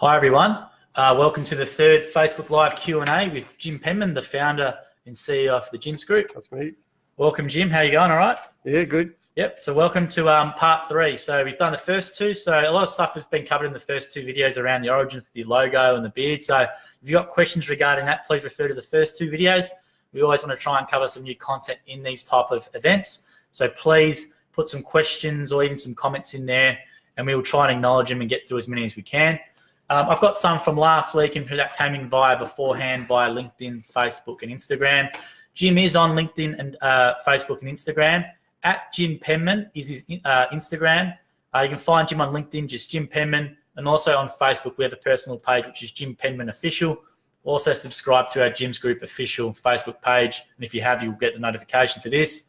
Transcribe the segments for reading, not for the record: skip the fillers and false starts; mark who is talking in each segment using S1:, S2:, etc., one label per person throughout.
S1: Hi everyone, welcome to the third Facebook Live Q&A with Jim Penman, the founder and CEO of the Jim's Group.
S2: That's me.
S1: Welcome Jim, how you going, all right?
S2: Yeah, good.
S1: Yep, so welcome to part 3. So we've done the first 2, so a lot of stuff has been covered in the first 2 videos around the origin of the logo and the beard. So if you've got questions regarding that, please refer to the first 2 videos. We always want to try and cover some new content in these type of events. So please put some questions or even some comments in there and we will try and acknowledge them and get through as many as we can. I've got some from last week and that came in beforehand via LinkedIn, Facebook and Instagram. Jim is on LinkedIn and Facebook and Instagram. At Jim Penman is his Instagram. You can find Jim on LinkedIn, just Jim Penman. And also on Facebook, we have a personal page, which is Jim Penman Official. Also subscribe to our Jim's Group Official Facebook page. And if you have, you'll get the notification for this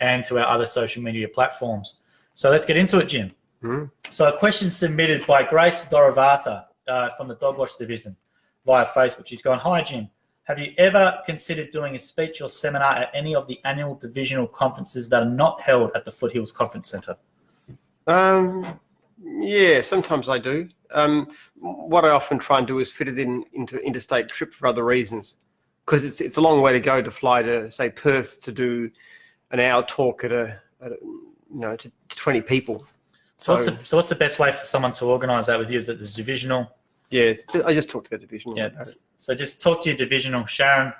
S1: and to our other social media platforms. So let's get into it, Jim. So a question submitted by Grace Doravata from the Dog Wash Division via Facebook. She's gone, "Hi Jim, have you ever considered doing a speech or seminar at any of the annual divisional conferences that are not held at the Foothills Conference Centre?"
S2: Yeah, sometimes I do. What I often try and do is fit it into interstate trip for other reasons, because it's a long way to go to fly to say Perth to do an hour talk to 20 people.
S1: So what's the best way for someone to organise that with you? Is that there's divisional?
S2: Yeah, I just talk to the divisional.
S1: Yeah, so just talk to your divisional, Sharon,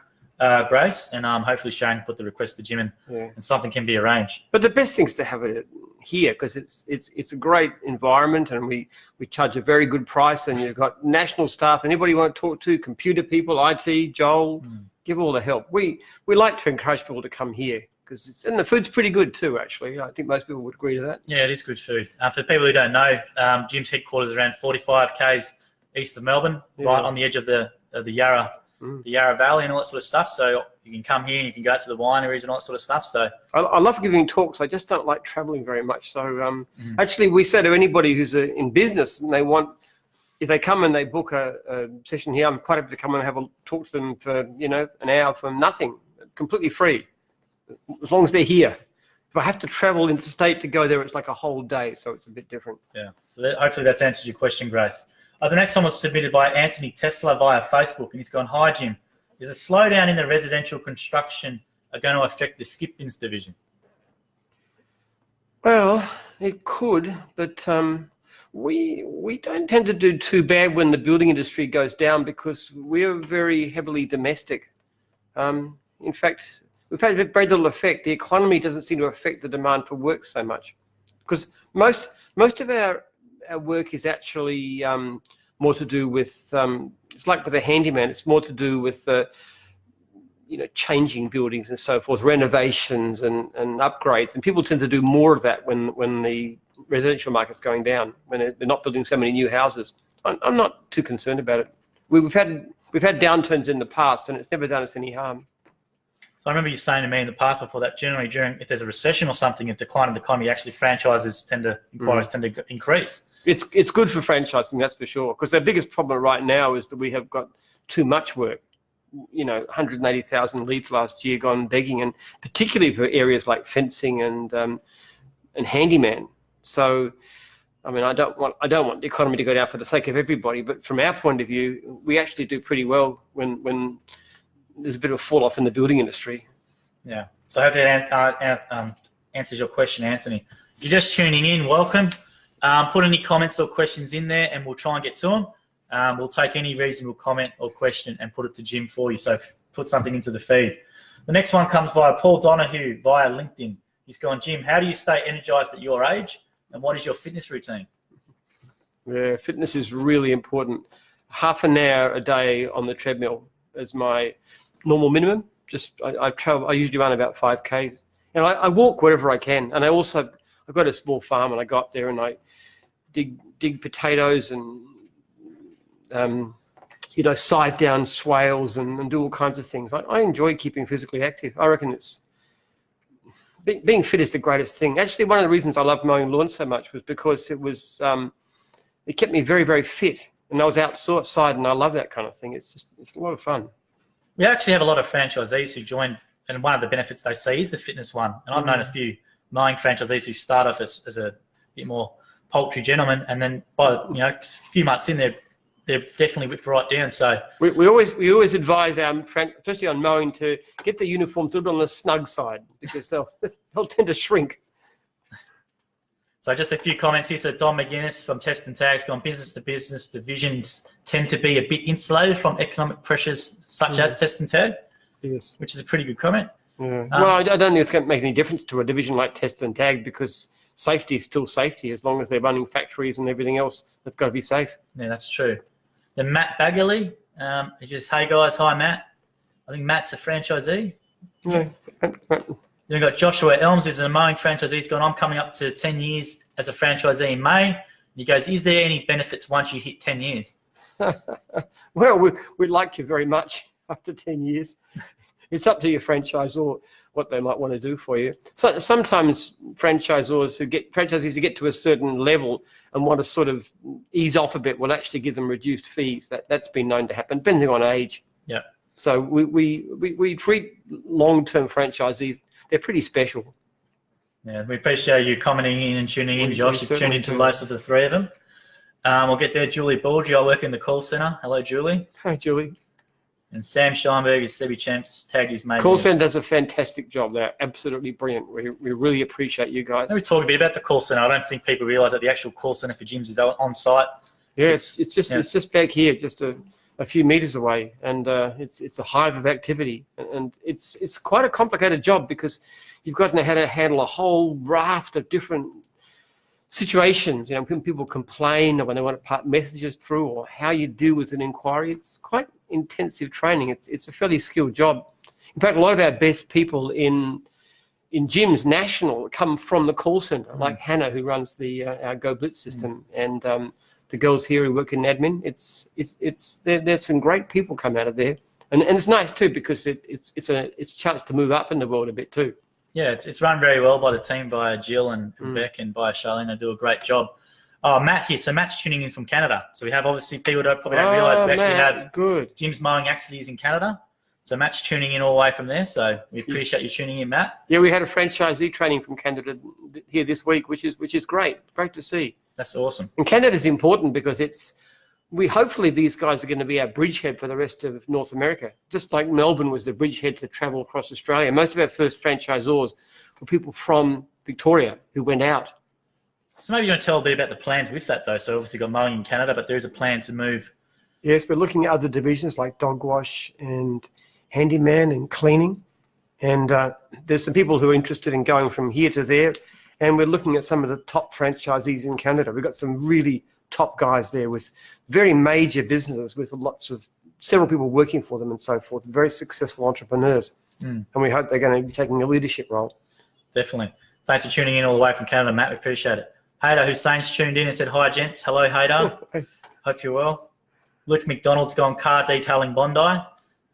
S1: Grace, and hopefully Sharon can put the request to Jim and something can be arranged.
S2: But the best thing's to have it here because it's a great environment and we charge a very good price and you've got national staff, anybody you want to talk to, computer people, IT, Joel, give all the help. We like to encourage people to come here. And the food's pretty good too, actually. I think most people would agree to that.
S1: Yeah, it is good food. For people who don't know, Jim's headquarters is around 45 k's east of Melbourne, right on the edge of the Yarra Valley and all that sort of stuff. So you can come here and you can go to the wineries and all that sort of stuff. So
S2: I love giving talks. I just don't like traveling very much. So actually, we say to anybody who's in business and if they come and they book a session here, I'm quite happy to come and have a talk to them for an hour for nothing, completely free. As long as they're here. If I have to travel interstate to go there, it's like a whole day, so it's a bit different.
S1: Yeah, so hopefully that's answered your question, Grace. The next one was submitted by Anthony Tesla via Facebook, and he's gone, "Hi Jim, is a slowdown in the residential construction going to affect the skip bins division?"
S2: Well, it could, but we don't tend to do too bad when the building industry goes down because we're very heavily domestic. In fact, we've had very little effect. The economy doesn't seem to affect the demand for work so much because most of our work is actually more to do with, it's like with a handyman, it's more to do with changing buildings and so forth, renovations and upgrades. And people tend to do more of that when the residential market's going down, when they're not building so many new houses. I'm not too concerned about it. We've had downturns in the past and it's never done us any harm.
S1: So I remember you saying to me in the past before that generally if there's a recession or something, a decline in the economy, actually inquiries tend to increase.
S2: It's good for franchising, that's for sure, because their biggest problem right now is that we have got too much work. 180,000 leads last year gone begging, and particularly for areas like fencing and handyman. So, I mean, I don't want the economy to go down for the sake of everybody, but from our point of view, we actually do pretty well when there's a bit of a fall off in the building industry.
S1: Yeah. So hopefully that answers your question, Anthony. If you're just tuning in, welcome. Put any comments or questions in there and we'll try and get to them. We'll take any reasonable comment or question and put it to Jim for you. So put something into the feed. The next one comes via Paul Donahue via LinkedIn. He's gone, "Jim, how do you stay energized at your age and what is your fitness routine?"
S2: Yeah, fitness is really important. Half an hour a day on the treadmill is my normal minimum. I usually run about 5 k's, and I walk wherever I can. And I've got a small farm, and I go up there and I dig potatoes and scythe down swales and do all kinds of things. I enjoy keeping physically active. I reckon being fit is the greatest thing. Actually, one of the reasons I love mowing lawns so much was because it kept me very, very fit, and I was outside, and I love that kind of thing. It's a lot of fun.
S1: We actually have a lot of franchisees who join, and one of the benefits they see is the fitness one. And I've known a few mowing franchisees who start off as a bit more poultry gentlemen, and then by a few months in, they're they're definitely whipped right down. So
S2: we always advise our especially on mowing, to get the uniforms a little on the snug side, because they'll tend to shrink.
S1: So just a few comments here. So Don McGuinness from Test and Tags gone, business to business divisions tend to be a bit insulated from economic pressures such as Test and Tag.
S2: Yes,
S1: which is a pretty good comment.
S2: Yeah. Well, I don't think it's going to make any difference to a division like Test and Tag, because safety is still safety as long as they're running factories and everything else. They've got to be safe.
S1: Yeah, that's true. Then Matt Baggerly, he says, "Hey guys, hi Matt. I think Matt's a franchisee."
S2: Yeah.
S1: Then we've got Joshua Elms, who's a mowing franchisee. He's gone, "I'm coming up to 10 years as a franchisee in May." And he goes, "Is there any benefits once you hit 10 years?"
S2: Well, we'd like you very much after 10 years. It's up to your franchisor what they might want to do for you. So sometimes franchisees who get to a certain level and want to sort of ease off a bit will actually give them reduced fees. That's been known to happen, depending on age.
S1: Yeah.
S2: So we treat long-term franchisees, they're pretty special.
S1: Yeah, we appreciate you commenting in and tuning in, Josh. You've tuned into most of the three of them. We'll get there. Julie Baldry, I work in the call centre. Hello, Julie.
S2: Hi, Julie.
S1: And Sam Scheinberg is Sebi Champs, tagged his mate.
S2: Call centre does a fantastic job. They're absolutely brilliant. We really appreciate you guys.
S1: Let me talk a bit about the call centre. I don't think people realise that the actual call centre for gyms is on site.
S2: Yeah, it's just back here, just a few metres away, and it's a hive of activity, and it's quite a complicated job, because you've got to know how to handle a whole raft of different situations. You know, when people complain, or when they want to pass messages through, or how you deal with an inquiry. It's quite intensive training. It's a fairly skilled job. In fact, a lot of our best people in gyms national come from the call centre, like Hannah, who runs the our Go Blitz system, and the girls here who work in admin. There's some great people come out of there, and it's nice too, because it's a chance to move up in the world a bit too. Yeah,
S1: it's run very well by the team, by Jill and Beck, and by Charlene. They do a great job. Oh, Matt here. So Matt's tuning in from Canada. So we have, obviously, people probably don't realise we actually have gyms mowing actually in Canada. So Matt's tuning in all the way from there. So we appreciate you tuning in, Matt.
S2: Yeah, we had a franchisee training from Canada here this week, which is great. Great to see.
S1: That's awesome.
S2: And Canada is important because hopefully these guys are going to be our bridgehead for the rest of North America. Just like Melbourne was the bridgehead to travel across Australia. Most of our first franchisors were people from Victoria who went out.
S1: So maybe you want to tell a bit about the plans with that, though. So obviously got mowing in Canada, but there is a plan to move.
S2: Yes, we're looking at other divisions like dog wash and handyman and cleaning. And there's some people who are interested in going from here to there. And we're looking at some of the top franchisees in Canada. We've got some really top guys there with very major businesses, with several people working for them and so forth, very successful entrepreneurs. And we hope they're going to be taking a leadership role.
S1: Definitely. Thanks for tuning in all the way from Canada, Matt. We appreciate it. Hader Hussein's tuned in and said, "Hi, gents." Hello, Hader. Hope you're well. Luke McDonald's gone car detailing Bondi.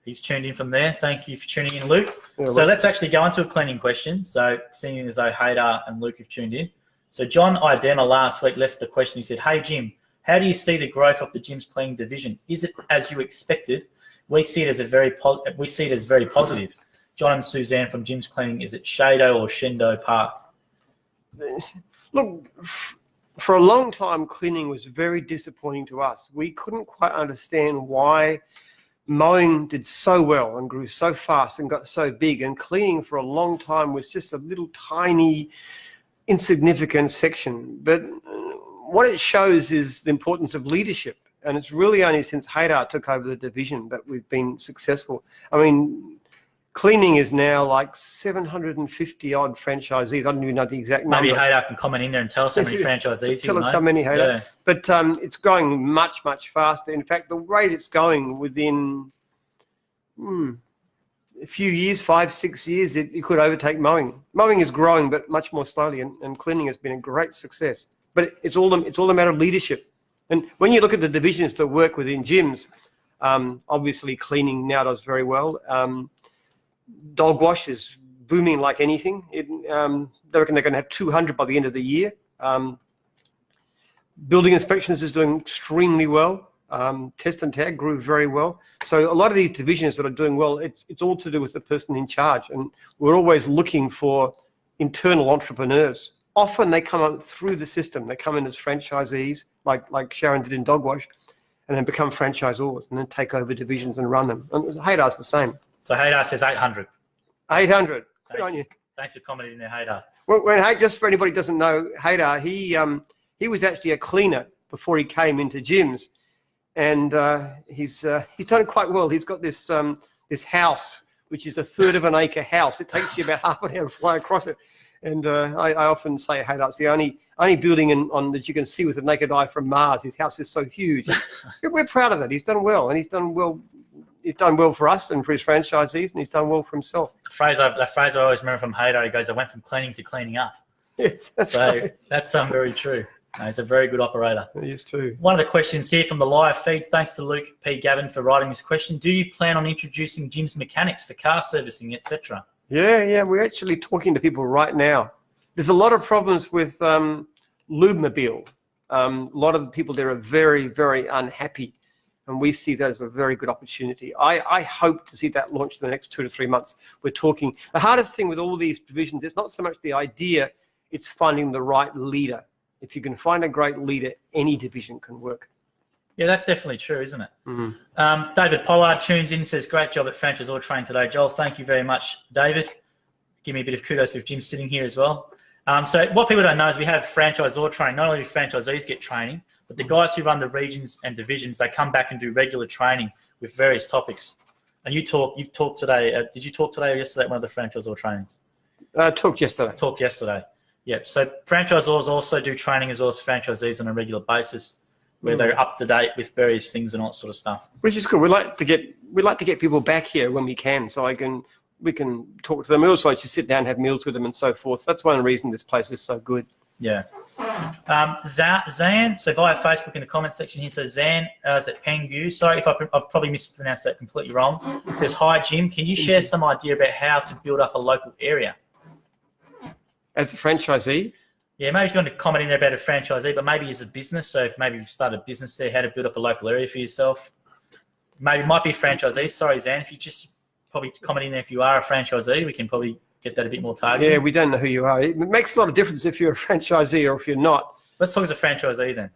S1: He's tuned in from there. Thank you for tuning in, Luke. Yeah, so let's actually go into a cleaning question. So seeing as though Hader and Luke have tuned in. So John Idema last week left the question. He said, "Hey, Jim, how do you see the growth of the gym's cleaning division? Is it as you expected? We see it as very positive." John and Suzanne from Gyms Cleaning, is it Shado or Shendo Park?
S2: Look, for a long time, cleaning was very disappointing to us. We couldn't quite understand why mowing did so well and grew so fast and got so big, and cleaning for a long time was just a little tiny, insignificant section. But what it shows is the importance of leadership, and it's really only since Haydar took over the division that we've been successful. I mean, cleaning is now like 750 odd franchisees. I don't even know the exact number.
S1: Maybe Haydar can comment in there and tell us how many franchisees.
S2: Tell us how many, Haydar. Yeah. But it's growing much, much faster. In fact, the rate it's going within a few years, 5-6 years, it could overtake mowing. Mowing is growing, but much more slowly, and cleaning has been a great success. But it's all a matter of leadership. And when you look at the divisions that work within gyms, obviously cleaning now does very well. Dog wash is booming like anything. They reckon they're going to have 200 by the end of the year. Building inspections is doing extremely well. Test and Tag grew very well. So a lot of these divisions that are doing well, it's all to do with the person in charge. And we're always looking for internal entrepreneurs. Often they come up through the system. They come in as franchisees, like Sharon did in dog wash. and then become franchisors and then take over divisions and run them. And Haydar's the same.
S1: So Haydar says 800.
S2: 800. Good on you.
S1: Thanks for commenting there, Haydar.
S2: Just for anybody who doesn't know, Haydar, he was actually a cleaner before he came into gyms, and he's done quite well. He's got this house, which is a third of an acre house. It takes you about half an hour to fly across it. And I often say, Haydar, it's the only building that you can see with the naked eye from Mars. His house is so huge. We're proud of that. He's done well, and he's done well for us and for his franchisees, and he's done well for himself.
S1: The phrase I always remember from Haydar, he goes, I went from cleaning to cleaning up.
S2: Yes, that's right.
S1: That's very true. No, he's a very good operator.
S2: He is too.
S1: One of the questions here from the live feed, thanks to Luke P. Gavin for writing this question. Do you plan on introducing gyms mechanics for car servicing, etc.?
S2: Yeah. We're actually talking to people right now. There's a lot of problems with Lubemobile. A lot of the people there are very, very unhappy, and we see that as a very good opportunity. I hope to see that launched in the next 2 to 3 months. We're talking. The hardest thing with all these divisions, it's not so much the idea, it's finding the right leader. If you can find a great leader, any division can work.
S1: Yeah, that's definitely true, isn't it?
S2: Mm-hmm.
S1: David Pollard tunes in and says, great job at Franchisor Training today. Joel, thank you very much, David. Give me a bit of kudos with Jim sitting here as well. So what people don't know is we have Franchisor Training. Not only do franchisees get training, but the guys who run the regions and divisions, they come back and do regular training with various topics. And you've talked today. Did you talk today or yesterday at one of the Franchisor trainings?
S2: Talked yesterday.
S1: Yep. So franchisors also do training as well as franchisees on a regular basis, where they're up to date with various things and all sort of stuff.
S2: Which is good. We like to get people back here when we can, so we can talk to them. We also like to sit down and have meals with them and so forth. That's one reason this place is so good.
S1: Yeah. Zan, so via Facebook in the comment section here, so Zan is at Pengu. Sorry if I've probably mispronounced that completely wrong. It says, hi, Jim. Can you share some idea about how to build up a local area?
S2: As a franchisee?
S1: Yeah, maybe if you want to comment in there about a franchisee, but maybe as a business. So if maybe you've started a business there, how to build up a local area for yourself. Maybe it might be a franchisee. Sorry, Zan, if you just probably comment in there if you are a franchisee, we can probably get that a bit more targeted.
S2: Yeah, we don't know who you are. It makes a lot of difference if you're a franchisee or if you're not.
S1: So let's talk as a franchisee then.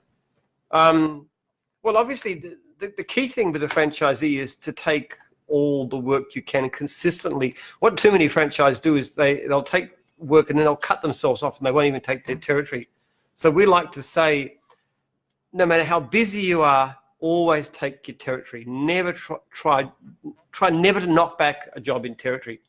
S2: Well, obviously, the key thing with a franchisee is to take all the work you can consistently. What too many franchises do is they'll take work and then they'll cut themselves off and they won't even take their territory. So we like to say, no matter how busy you are, always take your territory. Never try never to knock back a job in territory.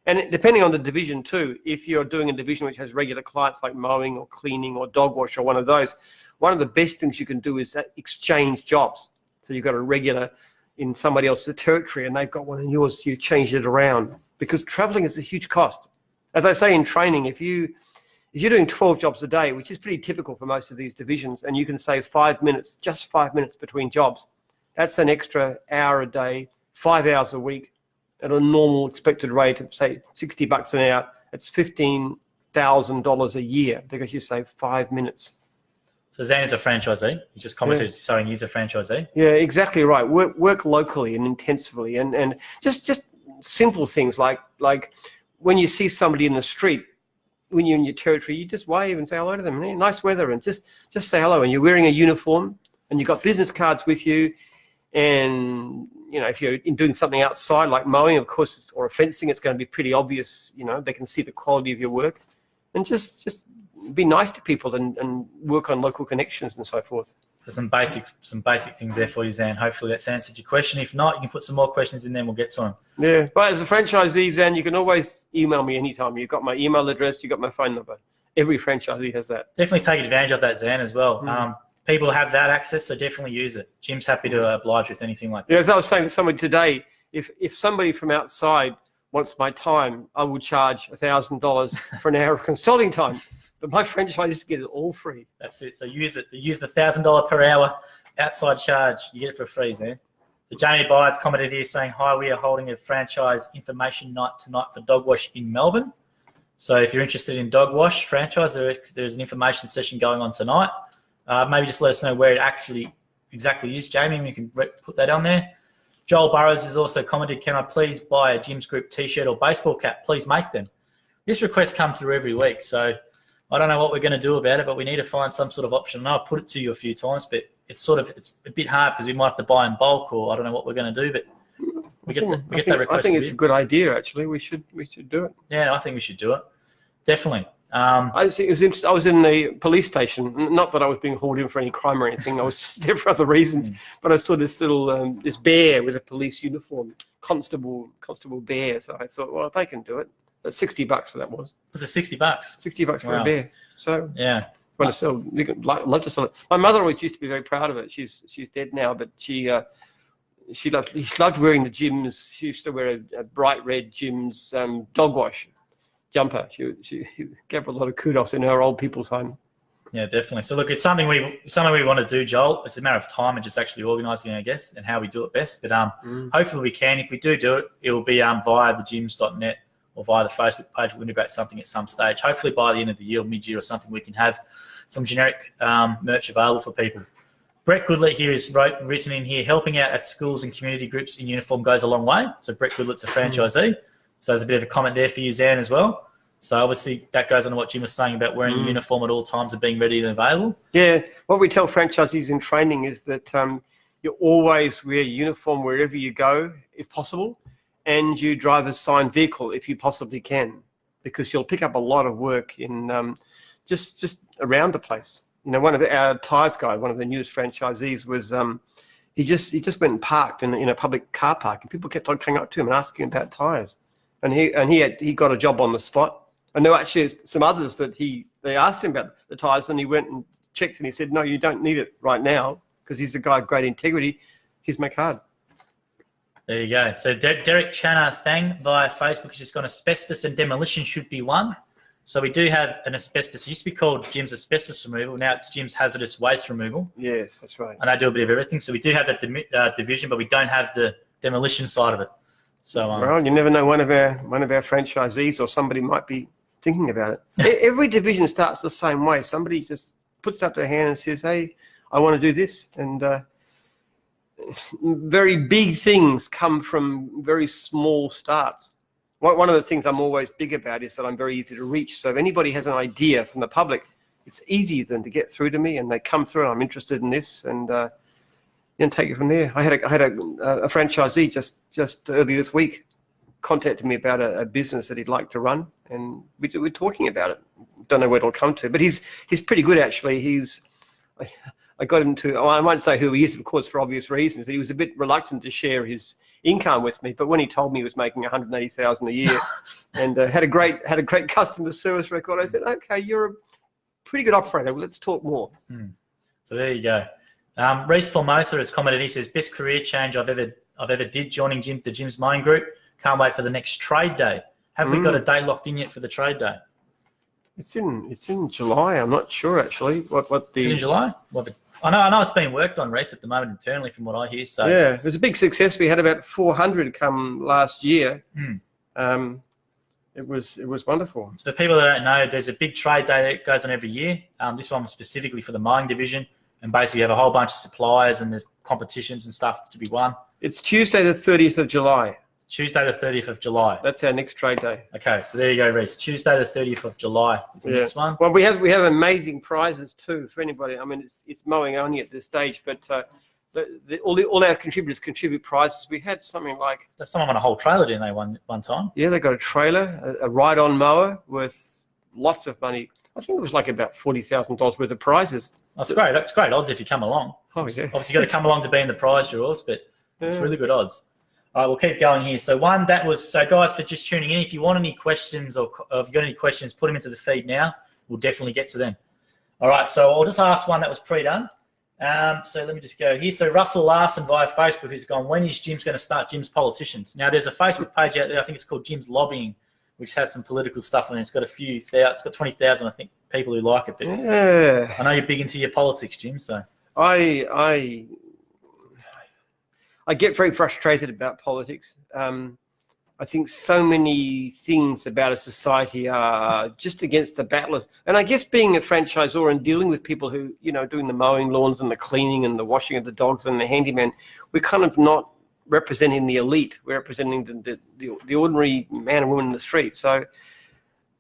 S2: And depending on the division too, if you're doing a division which has regular clients like mowing or cleaning or dog wash or one of those, one of the best things you can do is exchange jobs. So you've got a regular in somebody else's territory and they've got one in yours, so you change it around, because traveling is a huge cost. As I say in training, if you're doing 12 jobs a day, which is pretty typical for most of these divisions, and you can save 5 minutes, just 5 minutes between jobs, that's an extra hour a day, 5 hours a week at a normal expected rate of, say, $60 an hour. It's $15,000 a year because you save 5 minutes.
S1: So Zan is a franchisee. You just commented saying he's a franchisee.
S2: Yeah, exactly right. Work locally and intensively, and just simple things like when you see somebody in the street, when you're in your territory, you just wave and say hello to them. Hey, nice weather, and just say hello. And you're wearing a uniform, and you've got business cards with you, and if you're doing something outside like mowing, of course, or fencing, it's going to be pretty obvious. They can see the quality of your work, and just be nice to people and work on local connections and so forth.
S1: So some basic things there for you, Zan. Hopefully that's answered your question. If not, you can put some more questions in there and we'll get to them.
S2: Yeah, but as a franchisee, Zan, you can always email me anytime. You've got my email address, you've got my phone number. Every franchisee has that.
S1: Definitely take advantage of that, Zan, as well. People have that access, so definitely use it. Jim's happy to oblige with anything like that.
S2: Yeah, as I was saying to somebody today, if somebody from outside wants my time, I will charge $1,000 for an hour of consulting time. But my franchisees get it all free.
S1: That's it. So use it. Use the $1,000 per hour outside charge. You get it for free, Zan. So Jamie Byard's commented here saying, hi, we are holding a franchise information night tonight for dog wash in Melbourne. So if you're interested in dog wash franchise, there's an information session going on tonight. Maybe just let us know where it actually exactly is, Jamie, and we can put that on there. Joel Burrows has also commented, can I please buy a Jim's Group t-shirt or baseball cap? Please make them. This request comes through every week, so I don't know what we're going to do about it, but we need to find some sort of option. And I've put it to you a few times, but it's a bit hard because we might have to buy in bulk, or I don't know what we're going to do, but we get that request.
S2: I think it's a good idea. Actually, we should do it.
S1: Yeah, I think we should do it. Definitely.
S2: I was in the police station. Not that I was being hauled in for any crime or anything. I was just there for other reasons. But I saw this little this bear with a police uniform, constable bear. So I thought, well, if they can do it, that's $60 for that was.
S1: Was it $60?
S2: $60 for a bear. So
S1: yeah,
S2: want to sell? Love to sell it. My mother always used to be very proud of it. She's dead now, but she loved wearing the Jim's. She used to wear a bright red Jim's dog wash jumper. She gave a lot of kudos in her old people's home.
S1: Yeah, definitely. So look, it's something we want to do, Joel. It's a matter of time and just actually organising, I guess, and how we do it best. But hopefully we can. If we do it, it will be via the gyms.net or via the Facebook page. We'll integrate something at some stage. Hopefully by the end of the year or mid-year or something, we can have some generic merch available for people. Brett Goodlett here is written in here, helping out at schools and community groups in uniform goes a long way. So Brett Goodlett's a franchisee. So there's a bit of a comment there for you, Zan, as well. So obviously that goes on to what Jim was saying about wearing a uniform at all times and being ready and available. Yeah,
S2: what we tell franchisees in training is that you always wear a uniform wherever you go, if possible, and you drive a signed vehicle if you possibly can, because you'll pick up a lot of work in just around the place. You know, one of our tyres guy, one of the newest franchisees, was he just went and parked in a public car park, and people kept on coming up to him and asking him about tyres. And he got a job on the spot. And there were actually some others that they asked him about the tyres, and he went and checked, and he said, no, you don't need it right now, because he's a guy of great integrity. Here's my card.
S1: There you go. So Derek Channer Thang via Facebook has just gone, asbestos and demolition should be one. So we do have an asbestos. It used to be called Jim's asbestos removal. Now it's Jim's hazardous waste removal.
S2: Yes, that's right.
S1: And they do a bit of everything. So we do have that division, but we don't have the demolition side of it. So
S2: well, you never know. One of our franchisees or somebody might be thinking about it. Every division starts the same way. Somebody just puts up their hand and says, "Hey, I want to do this," and very big things come from very small starts. One of the things I'm always big about is that I'm very easy to reach. So if anybody has an idea from the public, it's easy then to get through to me, and they come through, and I'm interested in this, and then take it from there. I had a franchisee just earlier this week contacted me about a business that he'd like to run, and we're talking about it. Don't know where it'll come to, but he's pretty good actually. I got him to. I won't say who he is, of course, for obvious reasons, but he was a bit reluctant to share his income with me. But when he told me he was making $180,000 a year and had a great customer service record, I said, "Okay, you're a pretty good operator. Well, let's talk more."
S1: So there you go. Reese Formosa has commented. He says, "Best career change I've ever did, joining the Jim's Mine Group. Can't wait for the next trade day. Have we got a date locked in yet for the trade day?"
S2: It's in July. I'm not sure actually. It's
S1: in July. I know it's being worked on, Reese, at the moment internally, from what I hear. So
S2: yeah, it was a big success. We had about 400 come last year. It was wonderful.
S1: So for people that don't know, there's a big trade day that goes on every year. This one was specifically for the mining division, and basically you have a whole bunch of suppliers and there's competitions and stuff to be won.
S2: It's Tuesday the 30th of July.
S1: Tuesday the 30th of July.
S2: That's our next trade day.
S1: Okay, so there you go, Reese. Tuesday the 30th of July is the next one.
S2: Well, we have amazing prizes too for anybody. I mean, it's mowing only at this stage, but all our contributors contribute prizes. We had something like...
S1: Someone won a whole trailer, didn't they, one time?
S2: Yeah, they got a trailer, a ride-on mower worth lots of money. I think it was like about $40,000 worth of prizes.
S1: That's great. That's great odds if you come along.
S2: Oh, yeah.
S1: Obviously, you've got to come along to be in the prize draws, but it's really good odds. All right, we'll keep going here. So guys, for just tuning in, if you want any questions or if you've got any questions, put them into the feed now. We'll definitely get to them. All right, so I'll just ask one that was pre-done. So let me just go here. So Russell Larson via Facebook has gone, when is Jim's going to start Jim's Politicians? Now, there's a Facebook page out there, I think it's called Jim's Lobbying, which has some political stuff on it. It's got it's got 20,000, I think, people who like it. But yeah. I know you're big into your politics, Jim, so.
S2: I get very frustrated about politics. I think so many things about a society are just against the battlers. And I guess being a franchisor and dealing with people who, doing the mowing lawns and the cleaning and the washing of the dogs and the handyman, we're kind of not representing the elite. We're representing the ordinary man and woman in the street. So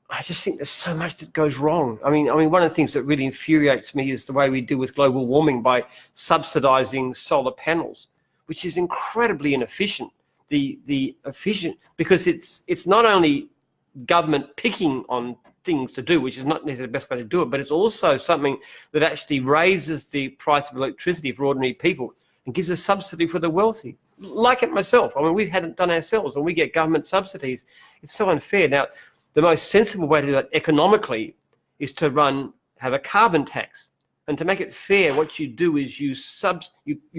S2: I just think there's so much that goes wrong. I mean, one of the things that really infuriates me is the way we deal with global warming by subsidizing solar panels, which is incredibly inefficient. The efficient, because it's not only government picking on things to do, which is not necessarily the best way to do it, but it's also something that actually raises the price of electricity for ordinary people and gives a subsidy for the wealthy. Like it myself. I mean, we've had it done ourselves and we get government subsidies. It's so unfair. Now, the most sensible way to do that economically is to have a carbon tax. And to make it fair, what you do is you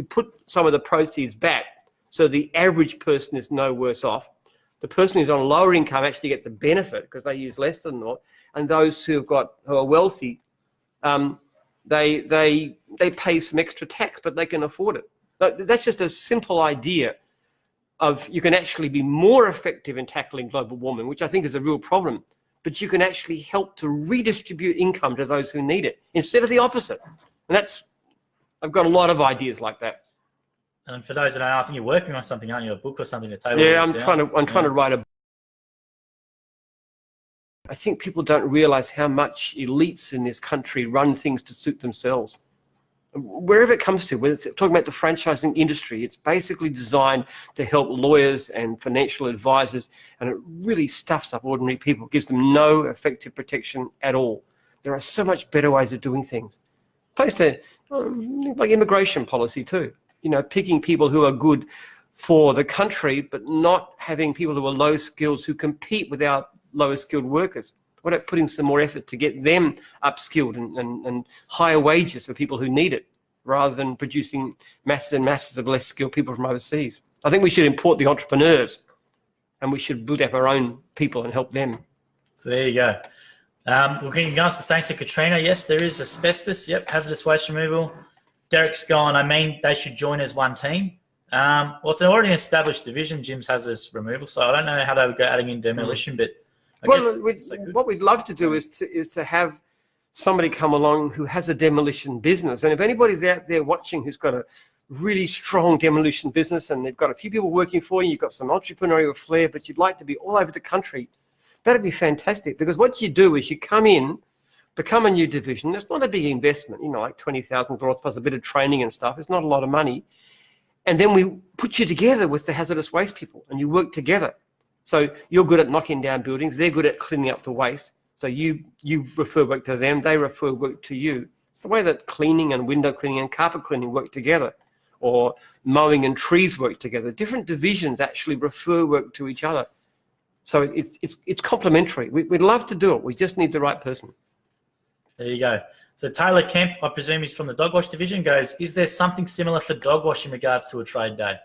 S2: put some of the proceeds back so the average person is no worse off. The person who's on a lower income actually gets a benefit because they use less than that. And those who are wealthy, they pay some extra tax, but they can afford it. That's just a simple idea of you can actually be more effective in tackling global warming, which I think is a real problem, but you can actually help to redistribute income to those who need it instead of the opposite. And I've got a lot of ideas like that.
S1: And for those that don't know, I think you're working on something, aren't you? A book or something to table.
S2: Yeah, I'm trying to write a book. I think people don't realize how much elites in this country run things to suit themselves. Wherever it comes to, whether it's talking about the franchising industry, it's basically designed to help lawyers and financial advisors, and it really stuffs up ordinary people, gives them no effective protection at all. There are so much better ways of doing things. Opposed to like immigration policy too, picking people who are good for the country, but not having people who are low skills who compete with our lower skilled workers. What about putting some more effort to get them upskilled and higher wages for people who need it, rather than producing masses and masses of less skilled people from overseas? I think we should import the entrepreneurs and we should build up our own people and help them.
S1: So there you go. Looking to thanks to Katrina. Yes, there is asbestos. Yep, hazardous waste removal. Derek's gone, they should join as one team. Well, it's an already established division, Jim's hazardous removal, so I don't know how they would go adding in demolition, but
S2: what we'd love to do is to have somebody come along who has a demolition business. And if anybody's out there watching who's got a really strong demolition business and they've got a few people working for you, you've got some entrepreneurial flair, but you'd like to be all over the country, that'd be fantastic. Because what you do is you come in, become a new division. It's not a big investment, like $20,000 plus a bit of training and stuff. It's not a lot of money. And then we put you together with the hazardous waste people and you work together. So you're good at knocking down buildings. They're good at cleaning up the waste. So you refer work to them. They refer work to you. It's the way that cleaning and window cleaning and carpet cleaning work together, or mowing and trees work together. Different divisions actually refer work to each other. So it's complementary. We'd love to do it. We just need the right person.
S1: There you go. So Taylor Kemp, I presume he's from the dog wash division, goes, is there something similar for dog wash in regards to a trade day?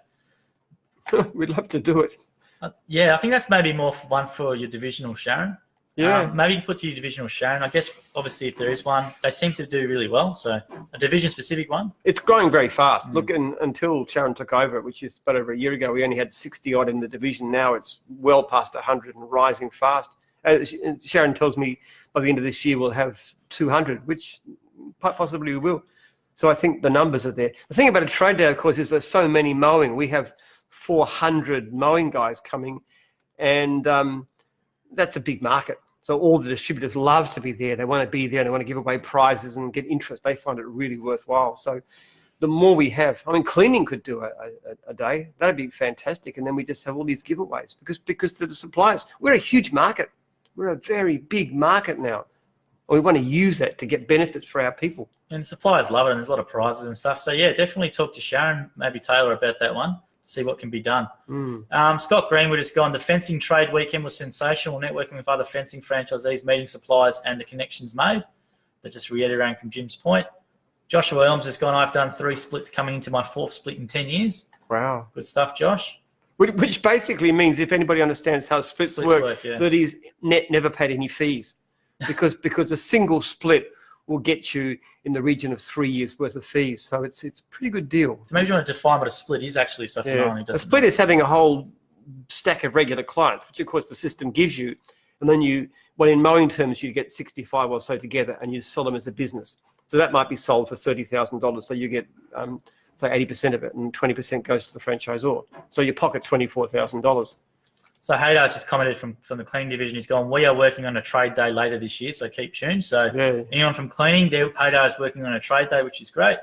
S2: We'd love to do it.
S1: Yeah, I think that's maybe more one for your divisional, Sharon.
S2: Yeah.
S1: Maybe put to your divisional, Sharon. I guess, obviously, if there is one, they seem to do really well. So a division-specific one. It's
S2: growing very fast. Look, until Sharon took over, which is about over a year ago, we only had 60-odd in the division. Now it's well past 100 and rising fast. Sharon tells me by the end of this year we'll have 200, which possibly we will. So I think the numbers are there. The thing about a trade day, of course, is there's so many mowing. We have 400 mowing guys coming, and that's a big market. So all the distributors love to be there. They want to be there and they want to give away prizes and get interest. They find it really worthwhile. So the more we have, cleaning could do a day. That'd be fantastic. And then we just have all these giveaways because to the suppliers, we're a huge market. We're a very big market now. And we want to use that to get benefits for our people.
S1: And suppliers love it, and there's a lot of prizes and stuff. So, yeah, definitely talk to Sharon, maybe Taylor, about that one, see what can be done. Scott Greenwood has gone, the fencing trade weekend was sensational, networking with other fencing franchisees, meeting suppliers, and the connections made. That just reiterating from Jim's point. Joshua Elms has gone, I've done 3 splits coming into my 4th split in 10 years.
S2: Wow.
S1: Good stuff, Josh.
S2: Which basically means, if anybody understands how splits work, yeah, that he's never paid any fees. Because a single split will get you in the region of 3 years worth of fees. So it's a pretty good deal.
S1: So maybe you want to define what a split is actually. So
S2: a split is having a whole stack of regular clients, which of course the system gives you. And then in mowing terms, you get 65 or so together and you sell them as a business. So that might be sold for $30,000. So you get, say 80% of it and 20% goes to the franchisor. So you pocket $24,000.
S1: So Haydar's just commented from the cleaning division. He's gone, we are working on a trade day later this year, so keep tuned. So anyone from cleaning, Haydar is working on a trade day, which is great.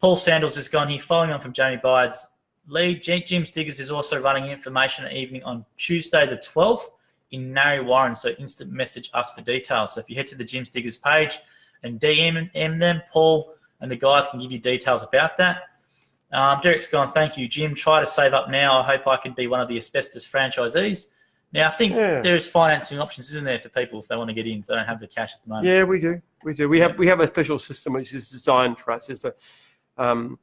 S1: Paul Sandals has gone here, following on from Jamie Byde's lead. Jim's Diggers is also running information evening on Tuesday the 12th in Narre Warren, so instant message us for details. So if you head to the Jim's Diggers page and DM them, Paul and the guys can give you details about that. Derek's gone, thank you, Jim. Try to save up now. I hope I can be one of the asbestos franchisees. Now, I think there's financing options, isn't there, for people if they want to get in, if they don't have the cash at the moment?
S2: Yeah, we do. We have a special system which is designed for us. Finance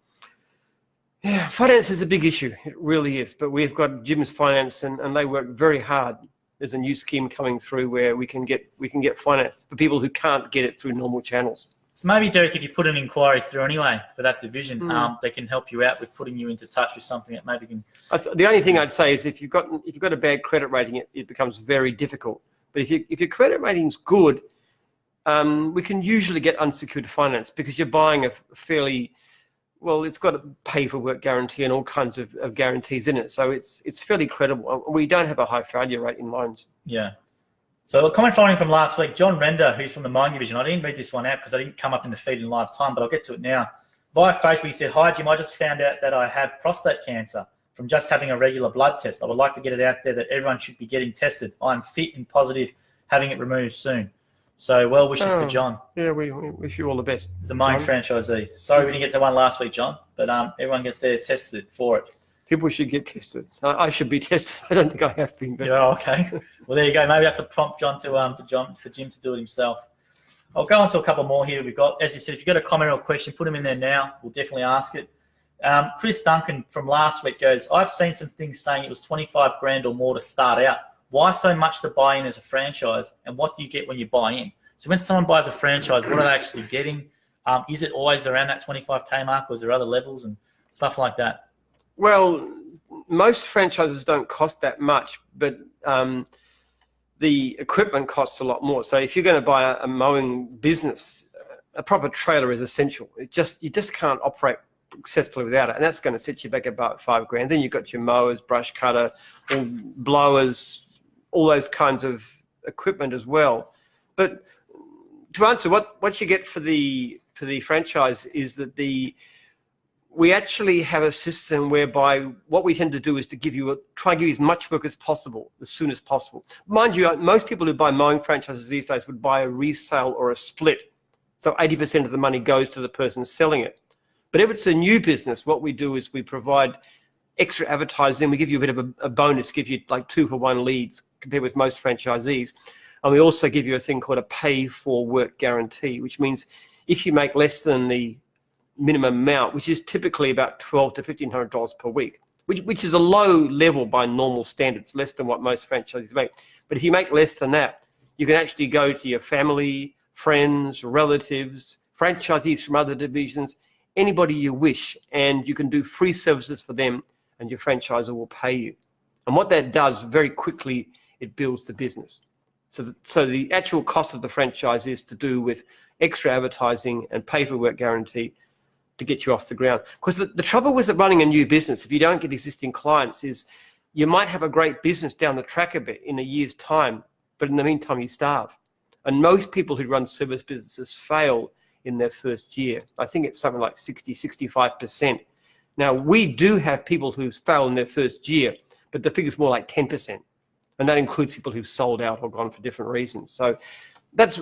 S2: is a big issue. It really is. But we've got Jim's Finance, and they work very hard. There's a new scheme coming through where we can get finance for people who can't get it through normal channels.
S1: So maybe, Derek, if you put an inquiry through anyway for that division, they can help you out with putting you into touch with something that maybe can.
S2: The only thing I'd say is if you've got a bad credit rating, it becomes very difficult. But if your credit rating's good, we can usually get unsecured finance because you're buying a fairly it's got a pay for work guarantee and all kinds of guarantees in it. So it's fairly credible. We don't have a high failure rate in loans.
S1: Yeah. So a comment following from last week, John Render, who's from the mining division. I didn't read this one out because I didn't come up in the feed in live time, but I'll get to it now. Via Facebook, he said, hi, Jim, I just found out that I have prostate cancer from just having a regular blood test. I would like to get it out there that everyone should be getting tested. I'm fit and positive, having it removed soon. So well wishes to John.
S2: Yeah, we wish you all the best.
S1: He's a mining franchisee. Sorry we didn't get the one last week, John, but everyone get there tested for it.
S2: People should get tested. I should be tested. I don't think I have been. But...
S1: Yeah, okay. Well, there you go. Maybe that's a prompt, John, for Jim to do it himself. I'll go on to a couple more here. We've got, as you said, if you've got a comment or a question, put them in there now. We'll definitely ask it. Chris Duncan from last week goes, I've seen some things saying it was 25 grand or more to start out. Why so much to buy in as a franchise? And what do you get when you buy in? So when someone buys a franchise, what are they actually getting? Is it always around that 25K mark, or is there other levels and stuff like that?
S2: Well, most franchises don't cost that much, but the equipment costs a lot more. So if you're going to buy a mowing business, a proper trailer is essential. You just can't operate successfully without it, and that's going to set you back about $5 grand. Then you've got your mowers, brush cutter, all blowers, all those kinds of equipment as well. But to answer what you get for the franchise is that we actually have a system whereby what we tend to do is to try and give you as much work as possible, as soon as possible. Mind you, most people who buy mowing franchises these days would buy a resale or a split. So 80% of the money goes to the person selling it. But if it's a new business, what we do is we provide extra advertising. We give you a bit of a bonus, give you like 2-for-1 leads compared with most franchisees. And we also give you a thing called a pay for work guarantee, which means if you make less than the minimum amount, which is typically about $1,200 to $1,500 per week, which is a low level by normal standards, less than what most franchisees make. But if you make less than that, you can actually go to your family, friends, relatives, franchisees from other divisions, anybody you wish, and you can do free services for them, and your franchisor will pay you. And what that does very quickly, it builds the business. So the actual cost of the franchise is to do with extra advertising and pay for work guarantee to get you off the ground. Because the trouble with running a new business, if you don't get existing clients, is you might have a great business down the track a bit in a year's time, but in the meantime you starve. And most people who run service businesses fail in their first year. I think it's something like 65%. Now, we do have people who fail in their first year, but the figure's more like 10%. And that includes people who've sold out or gone for different reasons. So that's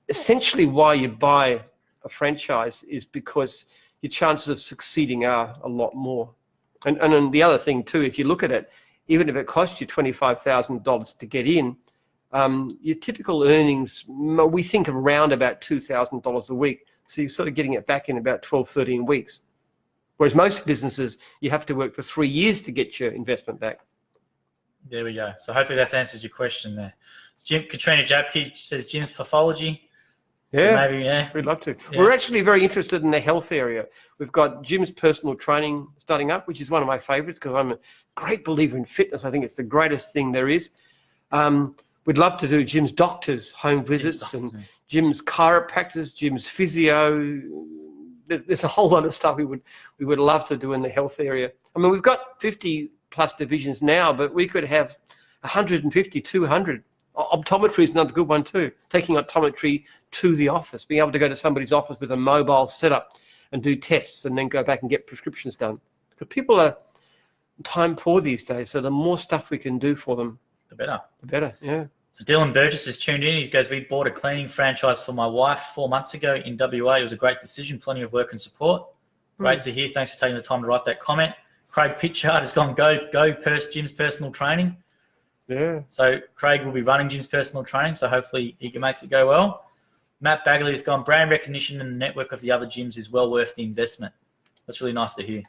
S2: essentially why you buy a franchise, is because your chances of succeeding are a lot more. And then the other thing too, if you look at it, even if it costs you $25,000 to get in, your typical earnings, we think around about $2,000 a week. So you're sort of getting it back in about 12, 13 weeks. Whereas most businesses, you have to work for 3 years to get your investment back.
S1: There we go. So hopefully that's answered your question there. Katrina Jabke says Jim's pathology.
S2: Yeah,
S1: so maybe,
S2: we'd love to.
S1: Yeah.
S2: We're actually very interested in the health area. We've got Jim's personal training starting up, which is one of my favorites because I'm a great believer in fitness. I think it's the greatest thing there is. We'd love to do Jim's doctors, home visits, and Jim's chiropractors, Jim's physio. There's a whole lot of stuff we would love to do in the health area. I mean, we've got 50 plus divisions now, but we could have 150, 200. Optometry is another good one too. Taking optometry to the office, being able to go to somebody's office with a mobile setup and do tests and then go back and get prescriptions done. Because people are time poor these days, so the more stuff we can do for them,
S1: the better.
S2: The better, yeah.
S1: So Dylan Burgess has tuned in. He goes, we bought a cleaning franchise for my wife 4 months ago in WA. It was a great decision, plenty of work and support. Great to hear. Thanks for taking the time to write that comment. Craig Pitchard has gone, go Jim's personal training.
S2: Yeah.
S1: So Craig will be running Jim's personal training, so hopefully he makes it go well. Matt Bagley has gone, brand recognition and the network of the other gyms is well worth the investment. That's really nice to hear.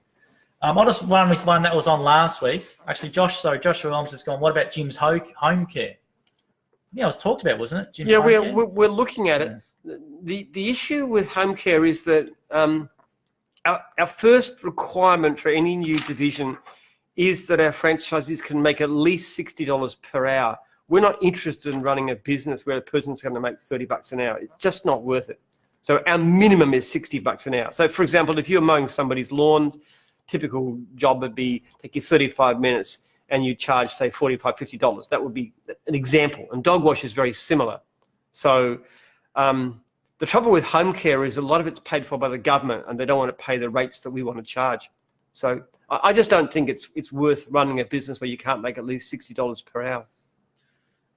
S1: I'll just run with one that was on last week. Actually, Joshua Williams has gone, what about Jim's home care? Yeah, it was talked about, wasn't it? Jim's
S2: we're looking at it. The issue with home care is that our first requirement for any new division is that our franchisees can make at least $60 per hour. We're not interested in running a business where a person's going to make $30 an hour. It's just not worth it. So our minimum is $60 an hour. So for example, if you're mowing somebody's lawns, typical job would be take you 35 minutes and you charge, say, $45, $50. That would be an example. And dog wash is very similar. So the trouble with home care is a lot of it's paid for by the government and they don't want to pay the rates that we want to charge. So I just don't think it's worth running a business where you can't make at least $60 per hour.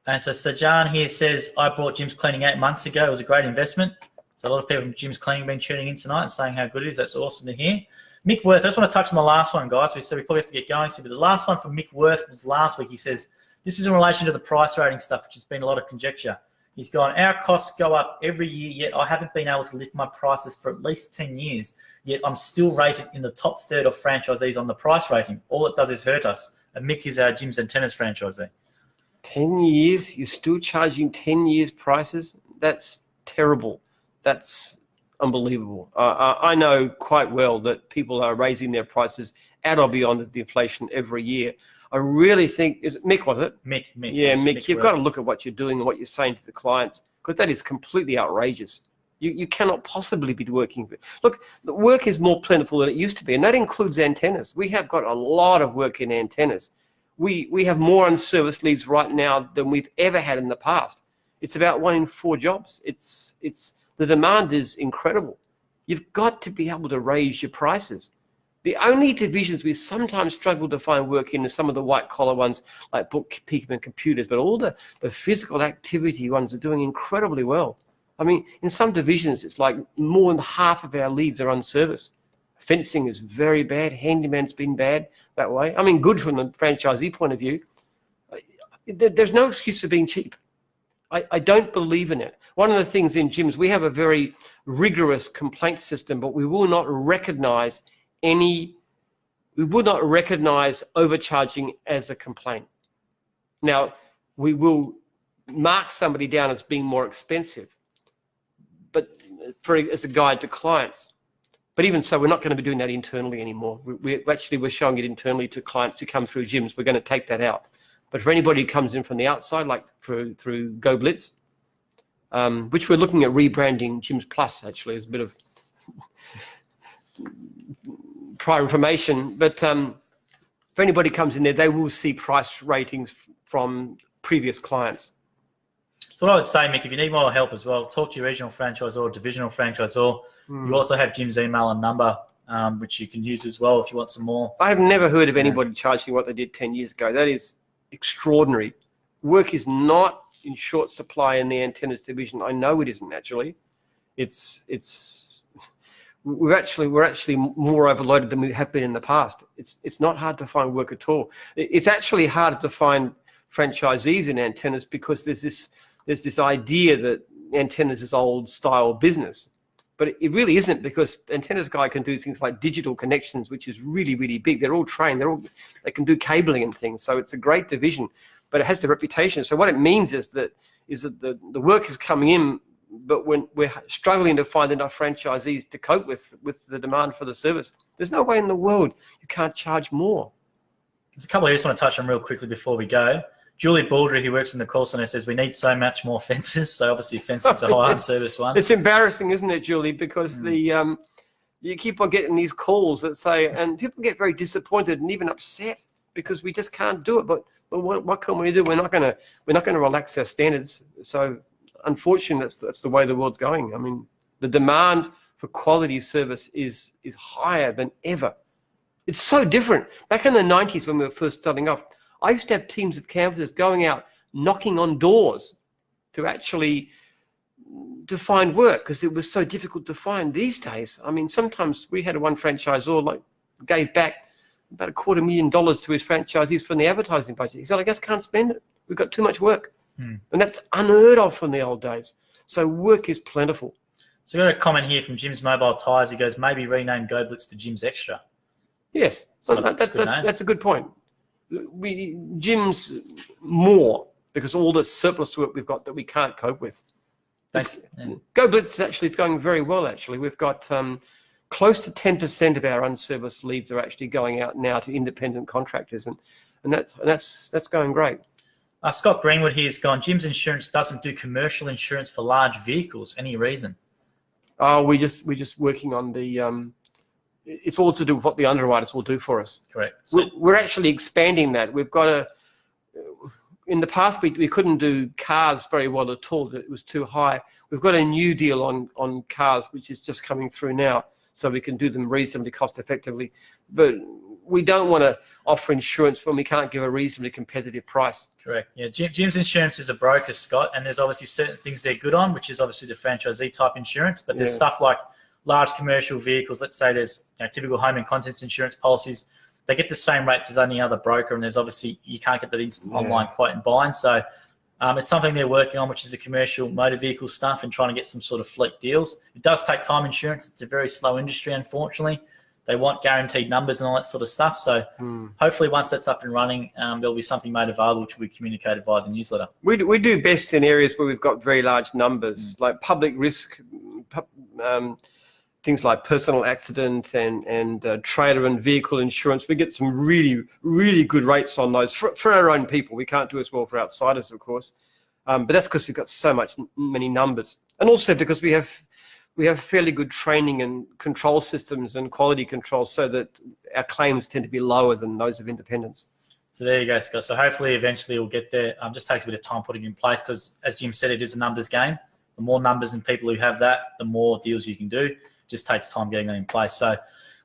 S1: And so Sajan here says, I bought Jim's Cleaning 8 months ago. It was a great investment. So a lot of people from Jim's Cleaning have been tuning in tonight and saying how good it is. That's awesome to hear. Mick Worth, I just want to touch on the last one, guys. So we probably have to get going soon. But the last one from Mick Worth was last week. He says, this is in relation to the price rating stuff, which has been a lot of conjecture. He's gone, our costs go up every year, yet I haven't been able to lift my prices for at least 10 years. Yet I'm still rated in the top third of franchisees on the price rating. All it does is hurt us. And Mick is our Jim's Antennas franchisee.
S2: 10 years? You're still charging 10 years prices? That's terrible. That's unbelievable. I know quite well that people are raising their prices at or beyond the inflation every year. I really think, is it Mick, was it?
S1: Mick.
S2: Yeah, Mick, you've got to look at what you're doing and what you're saying to the clients, because that is completely outrageous. You cannot possibly be working. Look, the work is more plentiful than it used to be, and that includes antennas. We have got a lot of work in antennas. We have more unserviced leads right now than we've ever had in the past. It's about 1 in 4 jobs. The demand is incredible. You've got to be able to raise your prices. The only divisions we sometimes struggle to find work in are some of the white-collar ones like bookkeeping and computers, but all the physical activity ones are doing incredibly well. I mean, in some divisions, it's like more than half of our leads are unserviced. Fencing is very bad. Handyman's been bad that way. I mean, good from the franchisee point of view. There's no excuse for being cheap. I don't believe in it. One of the things in gyms, we have a very rigorous complaint system, but we will not recognize overcharging as a complaint. Now, we will mark somebody down as being more expensive, but as a guide to clients. But even so, we're not going to be doing that internally anymore. We're showing it internally to clients who come through gyms. We're going to take that out. But for anybody who comes in from the outside, like through Go Blitz, which we're looking at rebranding Gyms Plus, actually, as a bit of prior information. But if anybody comes in there, they will see price ratings from previous clients.
S1: So what I would say, Mick, if you need more help as well, talk to your regional franchisor or divisional franchisor. You also have Jim's email and number, which you can use as well if you want some more.
S2: I have never heard of anybody charging what they did 10 years ago. That is extraordinary. Work is not in short supply in the antennas division. I know it isn't actually. We're actually more overloaded than we have been in the past. It's not hard to find work at all. It's actually harder to find franchisees in antennas because there's this idea that antennas is old style business. But it really isn't, because antennas guy can do things like digital connections, which is really, really big. They're all trained. They can do cabling and things. So it's a great division, but it has the reputation. So what it means is that the work is coming in, but when we're struggling to find enough franchisees to cope with the demand for the service, there's no way in the world you can't charge more.
S1: There's a couple I just want to touch on real quickly before we go. Julie Baldry, who works in the call center, says we need so much more fences. So obviously fencing's a high service one.
S2: It's embarrassing, isn't it, Julie? Because you keep on getting these calls that say, and people get very disappointed and even upset because we just can't do it. But what can we do? We're not going to relax our standards. So unfortunately, that's the way the world's going. I mean, the demand for quality service is higher than ever. It's so different. Back in the 90s when we were first starting off, I used to have teams of canvassers going out knocking on doors to find work because it was so difficult to find. These days, I mean, sometimes we had one franchisor gave back about $250,000 to his franchisees from the advertising budget. He said, I just can't spend it. We've got too much work. And that's unheard of from the old days. So work is plentiful.
S1: So we got a comment here from Jim's Mobile Tyres. He goes, maybe rename Go Blitz to Jim's Extra.
S2: Yes, that's a good point. Jim's more because all the surplus work we've got that we can't cope with. Go Blitz is going very well. Actually, we've got close to 10% of our unserviced leads are actually going out now to independent contractors, and that's going great.
S1: Scott Greenwood here has gone, Jim's Insurance doesn't do commercial insurance for large vehicles. Any reason?
S2: Oh, we're just working on the. It's all to do with what the underwriters will do for us.
S1: Correct. So
S2: we're actually expanding that. We've got in the past, we couldn't do cars very well at all. It was too high. We've got a new deal on cars, which is just coming through now, so we can do them reasonably cost effectively. But we don't want to offer insurance when we can't give a reasonably competitive price.
S1: Correct. Yeah, Jim's Insurance is a broker, Scott, and there's obviously certain things they're good on, which is obviously the franchisee type insurance, but there's stuff like large commercial vehicles. Let's say there's typical home and contents insurance policies. They get the same rates as any other broker, and there's obviously you can't get that instant online quote and bind. So it's something they're working on, which is the commercial motor vehicle stuff and trying to get some sort of fleet deals. It does take time. Insurance, it's a very slow industry, unfortunately. They want guaranteed numbers and all that sort of stuff. So hopefully once that's up and running, there'll be something made available which will be communicated via the newsletter.
S2: We do best in areas where we've got very large numbers, like public risk, things like personal accident and trailer and vehicle insurance. We get some really, really good rates on those for our own people. We can't do as well for outsiders, of course. But that's because we've got so many numbers. And also because we have fairly good training and control systems and quality control so that our claims tend to be lower than those of independents.
S1: So there you go, Scott. So hopefully eventually we'll get there. Just takes a bit of time putting it in place because, as Jim said, it is a numbers game. The more numbers and people who have that, the more deals you can do. It just takes time getting that in place. So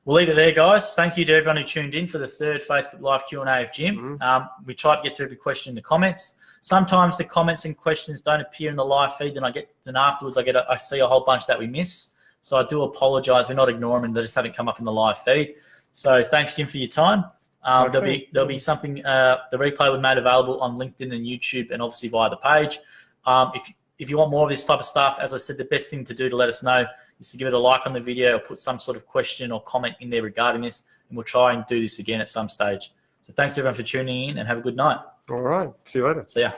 S1: we'll leave it there, guys. Thank you to everyone who tuned in for the third Facebook Live Q&A of Jim. We tried to get to every question in the comments. Sometimes the comments and questions don't appear in the live feed, then afterwards I see a whole bunch that we miss. So I do apologise. We're not ignoring them; they just haven't come up in the live feed. So thanks, Jim, for your time. There'll be something the replay we made available on LinkedIn and YouTube, and obviously via the page. If you want more of this type of stuff, as I said, the best thing to do to let us know is to give it a like on the video or put some sort of question or comment in there regarding this, and we'll try and do this again at some stage. So thanks everyone for tuning in, and have a good night.
S2: All right. See you later.
S1: See ya.